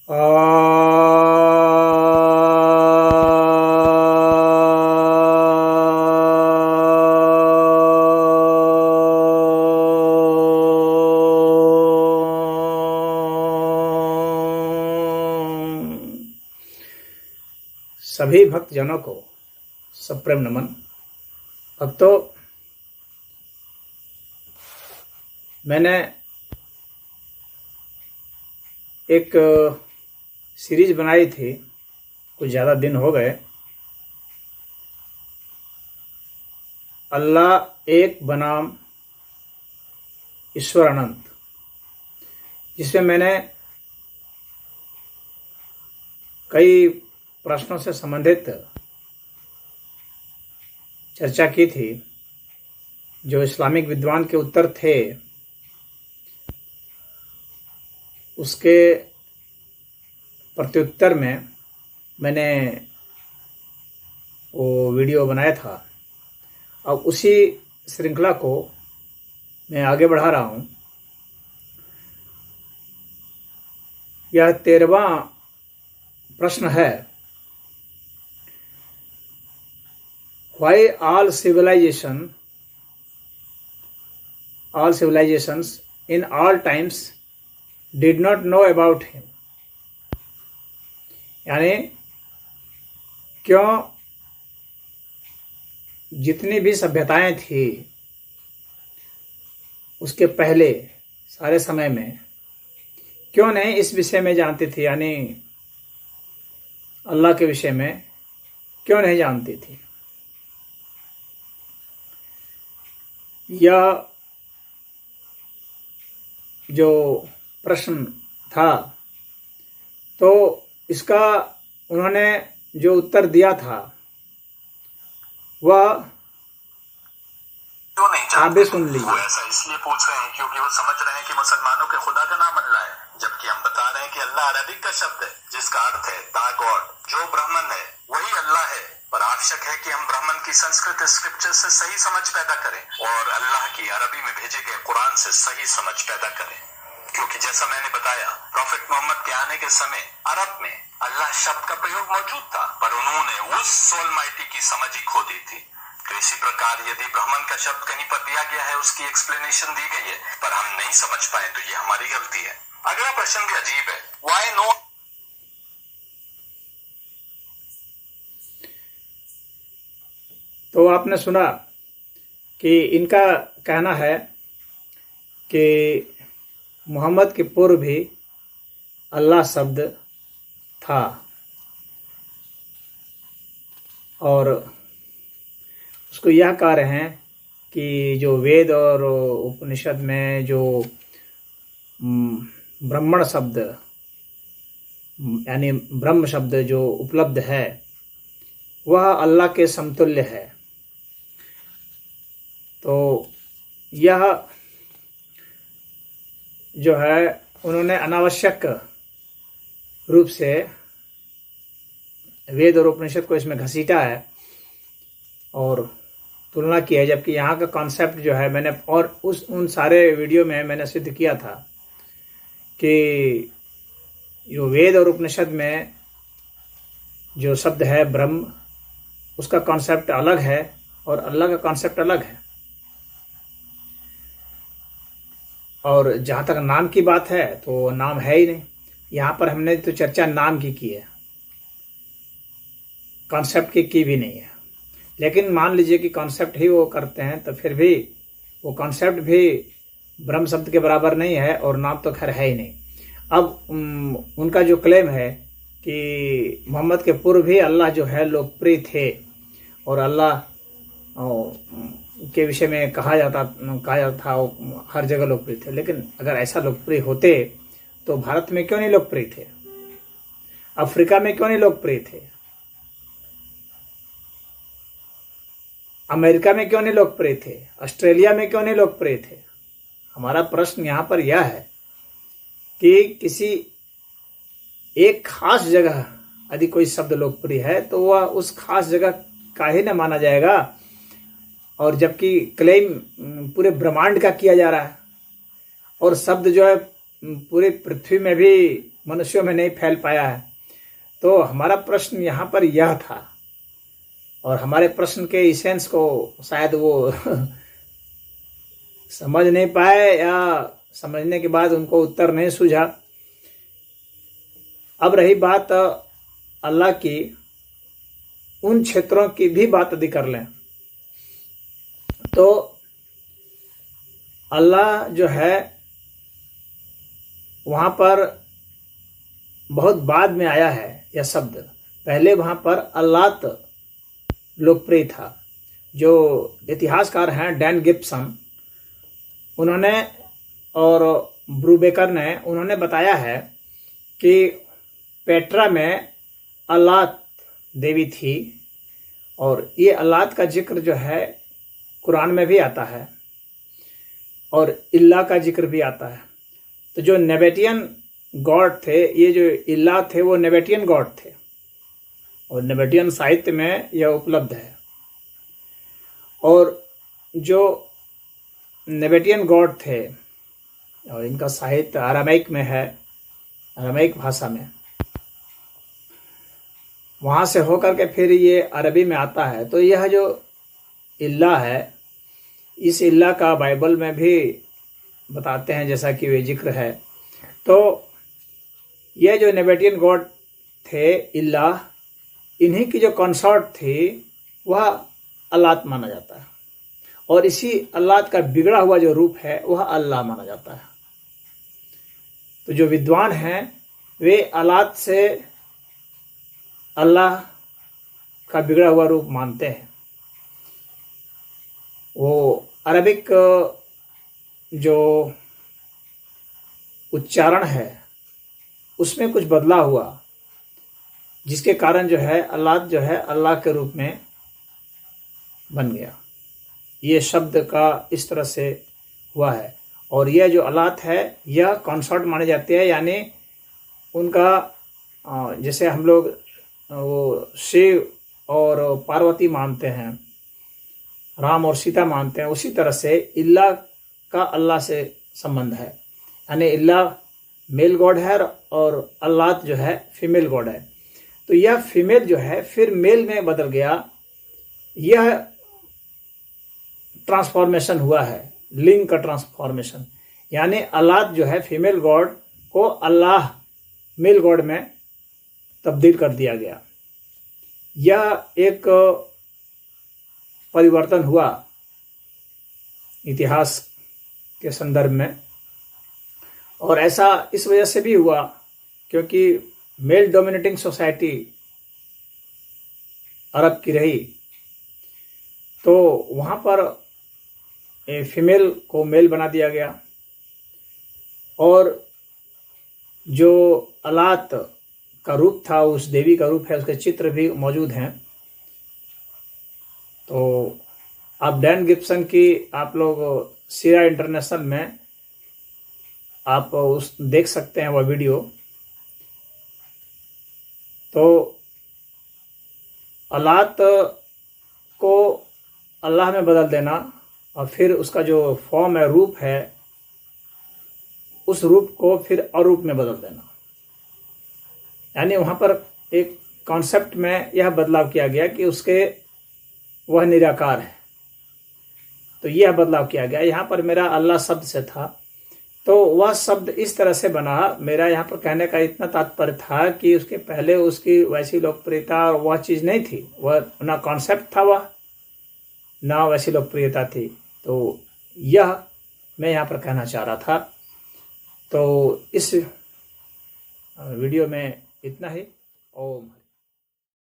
सभी भक्तजनों को सप्रेम नमन। भक्तों, मैंने एक सीरीज बनाई थी, कुछ ज़्यादा दिन हो गए, अल्लाह एक बनाम ईश्वर अनंत, जिसमें मैंने कई प्रश्नों से संबंधित चर्चा की थी। जो इस्लामिक विद्वान के उत्तर थे, उसके प्रत्युत्तर में मैंने वो वीडियो बनाया था। अब उसी श्रृंखला को मैं आगे बढ़ा रहा हूँ। यह 13वां प्रश्न है, Why all civilizations in all times did not know about him? यानी क्यों जितनी भी सभ्यताएं थी उसके पहले सारे समय में क्यों नहीं इस विषय में जानती थी, यानी अल्लाह के विषय में क्यों नहीं जानती थी। यह जो प्रश्न था, तो इसका उन्होंने जो उत्तर दिया था वह आप भी सुन लीजिए। वो ऐसा इसलिए पूछ रहे हैं क्योंकि वो समझ रहे हैं कि मुसलमानों के खुदा का नाम अल्लाह है, जबकि हम बता रहे हैं कि अल्लाह अरबिक का शब्द है जिसका अर्थ है द गॉड। जो ब्राह्मण है वही अल्लाह है, पर आवश्यक है कि हम ब्राह्मण की संस्कृत स्क्रिप्चर से सही समझ पैदा करें और अल्लाह की अरबी में भेजे गए कुरान से सही समझ पैदा करें। क्योंकि जैसा मैंने बताया, प्रॉफेट मोहम्मद के आने के समय अरब में अल्लाह शब्द का प्रयोग मौजूद था, पर उन्होंने उस सोलमाइटी की समझ ही खो दी थी। तो इसी प्रकार यदि ब्राह्मण का शब्द कहीं पर दिया गया है, उसकी एक्सप्लेनेशन दी गई है, पर हम नहीं समझ पाए, तो ये हमारी गलती है। अगला प्रश्न भी अजीब है, व्हाई नो। तो आपने सुना कि इनका कहना है कि मोहम्मद के पूर्व भी अल्लाह शब्द था और उसको यह कह रहे हैं कि जो वेद और उपनिषद में जो ब्राह्मण शब्द यानी ब्रह्म शब्द जो उपलब्ध है वह अल्लाह के समतुल्य है। तो यह जो है उन्होंने अनावश्यक रूप से वेद और उपनिषद को इसमें घसीटा है और तुलना की है, जबकि यहाँ का कॉन्सेप्ट जो है मैंने और उन सारे वीडियो में मैंने सिद्ध किया था कि जो वेद और उपनिषद में जो शब्द है ब्रह्म, उसका कॉन्सेप्ट अलग है और अल्लाह का कॉन्सेप्ट अलग है। और जहाँ तक नाम की बात है तो नाम है ही नहीं। यहाँ पर हमने तो चर्चा नाम की है, कॉन्सेप्ट की भी नहीं है। लेकिन मान लीजिए कि कॉन्सेप्ट ही वो करते हैं, तो फिर भी वो कॉन्सेप्ट भी ब्रह्म शब्द के बराबर नहीं है और नाम तो खैर है ही नहीं। अब उनका जो क्लेम है कि मोहम्मद के पूर्व भी अल्लाह जो है लोकप्रिय थे और अल्लाह के विषय में कहा जाता था वो हर जगह लोकप्रिय थे। लेकिन अगर ऐसा लोकप्रिय होते तो भारत में क्यों नहीं लोकप्रिय थे, अफ्रीका में क्यों नहीं लोकप्रिय थे, अमेरिका में क्यों नहीं लोकप्रिय थे, ऑस्ट्रेलिया में क्यों नहीं लोकप्रिय थे। हमारा प्रश्न यहाँ पर यह है कि किसी एक खास जगह यदि कोई शब्द लोकप्रिय है तो वह उस खास जगह का ही न माना जाएगा, और जबकि क्लेम पूरे ब्रह्मांड का किया जा रहा है और शब्द जो है पूरे पृथ्वी में भी मनुष्यों में नहीं फैल पाया है। तो हमारा प्रश्न यहाँ पर यह था, और हमारे प्रश्न के इसेंस को शायद वो समझ नहीं पाए, या समझने के बाद उनको उत्तर नहीं सूझा। अब रही बात अल्लाह की, उन क्षेत्रों की भी बात यदि कर लें तो अल्लाह जो है वहाँ पर बहुत बाद में आया है यह शब्द। पहले वहाँ पर अल्लात लोकप्रिय था। जो इतिहासकार हैं डैन गिब्सन, उन्होंने और ब्रूबेकर ने उन्होंने बताया है कि पेट्रा में अल्लात देवी थी, और ये अल्लात का जिक्र जो है कुरान में भी आता है और इल्लाह का जिक्र भी आता है। तो जो नेबेटियन गॉड थे, ये जो इल्लाह थे वो नेबेटियन गॉड थे, और नेबेटियन साहित्य में यह उपलब्ध है। और जो नेबेटियन गॉड थे, और इनका साहित्य अरामैक में है, अरामैक भाषा में, वहाँ से होकर के फिर ये अरबी में आता है। तो यह जो इल्लाह है, इस इल्लाह का बाइबल में भी बताते हैं, जैसा कि वे जिक्र है। तो यह जो नेबेटियन गॉड थे इल्लाह, इन्हीं की जो कंसॉर्ट थी वह अल्लात माना जाता है, और इसी अल्लात का बिगड़ा हुआ जो रूप है वह अल्लाह माना जाता है। तो जो विद्वान हैं वे अल्लात से अल्लाह का बिगड़ा हुआ रूप मानते हैं। वो अरबिक जो उच्चारण है उसमें कुछ बदलाव हुआ, जिसके कारण जो है अल्लाह जो है अल्लाह के रूप में बन गया। ये शब्द का इस तरह से हुआ है। और यह जो अल्लाह है यह कंसॉर्ट माने जाते हैं, यानी उनका जैसे हम लोग वो शिव और पार्वती मानते हैं, राम और सीता मानते हैं, उसी तरह से इल्लाह का अल्लाह से संबंध है। यानी इल्लाह मेल गॉड है और अल्लाह जो है फीमेल गॉड है। तो यह फीमेल जो है फिर मेल में बदल गया, यह ट्रांसफॉर्मेशन हुआ है, लिंग का ट्रांसफॉर्मेशन। यानी अल्लाह जो है फीमेल गॉड को अल्लाह मेल गॉड में तब्दील कर दिया गया। यह एक परिवर्तन हुआ इतिहास के संदर्भ में, और ऐसा इस वजह से भी हुआ क्योंकि मेल डोमिनेटिंग सोसाइटी अरब की रही, तो वहाँ पर फीमेल को मेल बना दिया गया, और जो अलात का रूप था, उस देवी का रूप है, उसके चित्र भी मौजूद हैं। तो आप डैन गिब्सन की आप लोग सीरा इंटरनेशनल में आप उस देख सकते हैं वह वीडियो। तो अल्लात को अल्लाह में बदल देना, और फिर उसका जो फॉर्म है, रूप है, उस रूप को फिर अरूप में बदल देना। यानी वहाँ पर एक कॉन्सेप्ट में यह बदलाव किया गया कि उसके वह निराकार है, तो यह बदलाव किया गया। यहाँ पर मेरा अल्लाह शब्द से था, तो वह शब्द इस तरह से बना। मेरा यहाँ पर कहने का इतना तात्पर्य था कि उसके पहले उसकी वैसी लोकप्रियता और वह चीज़ नहीं थी, वह ना कॉन्सेप्ट था, वह ना वैसी लोकप्रियता थी। तो यह मैं यहाँ पर कहना चाह रहा था। तो इस वीडियो में इतना ही। ओम।